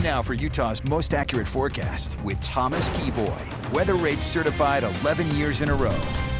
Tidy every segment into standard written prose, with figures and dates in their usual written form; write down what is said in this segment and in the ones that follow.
Time now for Utah's most accurate forecast with Thomas Geboy. Weather rates certified 11 years in a row.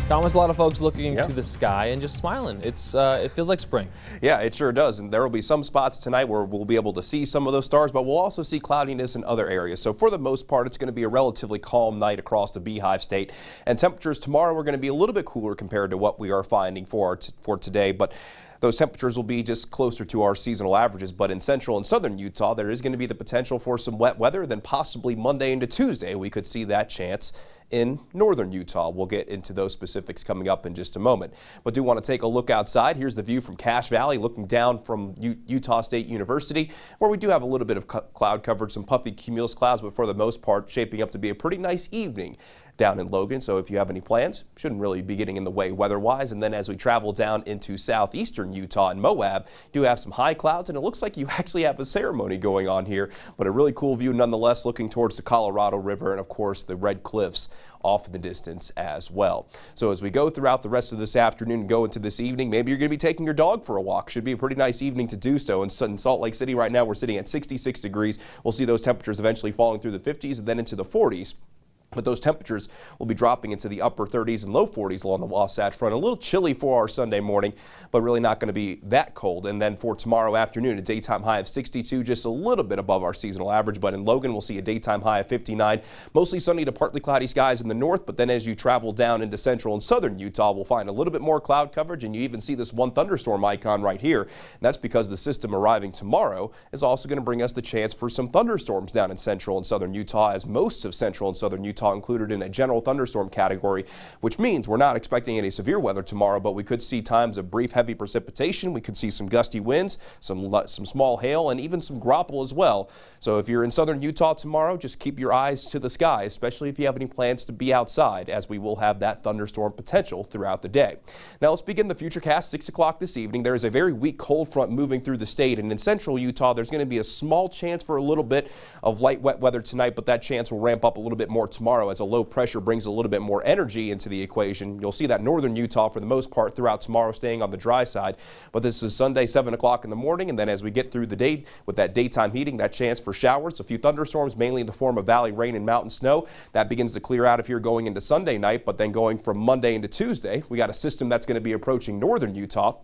Thomas, a lot of folks looking to the sky and just smiling. It feels like spring. Yeah, it sure does. And there will be some spots tonight where we'll be able to see some of those stars, but we'll also see cloudiness in other areas. So for the most part, it's going to be a relatively calm night across the Beehive State. And temperatures tomorrow are going to be a little bit cooler compared to what we are finding for today. But those temperatures will be just closer to our seasonal averages. But in central and southern Utah, there is going to be the potential for some wet weather. Then possibly Monday into Tuesday, we could see that chance in northern Utah. We'll get into those specifics coming up in just a moment. But do want to take a look outside. Here's the view from Cache Valley, looking down from Utah State University, where we do have a little bit of cloud coverage, some puffy cumulus clouds, but for the most part, shaping up to be a pretty nice evening down in Logan. So if you have any plans, shouldn't really be getting in the way weather-wise. And then as we travel down into southeastern Utah and Moab, do have some high clouds, and it looks like you actually have a ceremony going on here, but a really cool view nonetheless, looking towards the Colorado River and of course the Red Cliffs off in the distance as well. So as we go throughout the rest of this afternoon and go into this evening, maybe you're going to be taking your dog for a walk. Should be a pretty nice evening to do so. In Salt Lake City right now, we're sitting at 66 degrees. We'll see those temperatures eventually falling through the 50s and then into the 40s. But those temperatures will be dropping into the upper 30s and low 40s along the Wasatch Front. A little chilly for our Sunday morning, but really not going to be that cold. And then for tomorrow afternoon, a daytime high of 62, just a little bit above our seasonal average. But in Logan, we'll see a daytime high of 59. Mostly sunny to partly cloudy skies in the north. But then as you travel down into central and southern Utah, we'll find a little bit more cloud coverage. And you even see this one thunderstorm icon right here. And that's because the system arriving tomorrow is also going to bring us the chance for some thunderstorms down in central and southern Utah, as most of central and southern Utah included in a general thunderstorm category, which means we're not expecting any severe weather tomorrow, but we could see times of brief heavy precipitation. We could see some gusty winds, some small hail, and even some graupel as well. So if you're in southern Utah tomorrow, just keep your eyes to the sky, especially if you have any plans to be outside, as we will have that thunderstorm potential throughout the day. Now let's begin the Futurecast 6 o'clock this evening. There is a very weak cold front moving through the state, and in central Utah, there's going to be a small chance for a little bit of light wet weather tonight, but that chance will ramp up a little bit more tomorrow as a low pressure brings a little bit more energy into the equation. You'll see that northern Utah for the most part throughout tomorrow staying on the dry side, but this is Sunday 7 o'clock in the morning, and then as we get through the day with that daytime heating, that chance for showers, a few thunderstorms mainly in the form of valley rain and mountain snow. That begins to clear out if you're going into Sunday night, but then going from Monday into Tuesday, we got a system that's going to be approaching northern Utah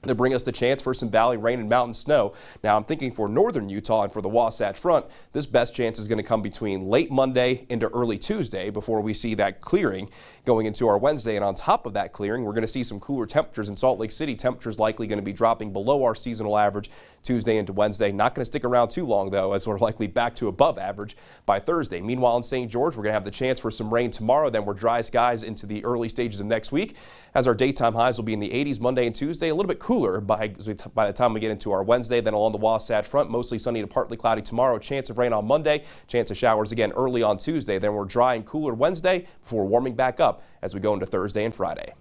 to bring us the chance for some valley rain and mountain snow. Now I'm thinking for northern Utah and for the Wasatch Front, this best chance is going to come between late Monday into early Tuesday before we see that clearing going into our Wednesday. And on top of that clearing, we're going to see some cooler temperatures in Salt Lake City. Temperatures likely going to be dropping below our seasonal average Tuesday into Wednesday. Not going to stick around too long though, as we're likely back to above average by Thursday. Meanwhile, in St. George, we're going to have the chance for some rain tomorrow. Then we're dry skies into the early stages of next week, as our daytime highs will be in the 80s Monday and Tuesday, a little bit cooler by the time we get into our Wednesday. Then along the Wasatch Front, mostly sunny to partly cloudy tomorrow, chance of rain on Monday, chance of showers again early on Tuesday. Then we're dry and cooler Wednesday before warming back up as we go into Thursday and Friday.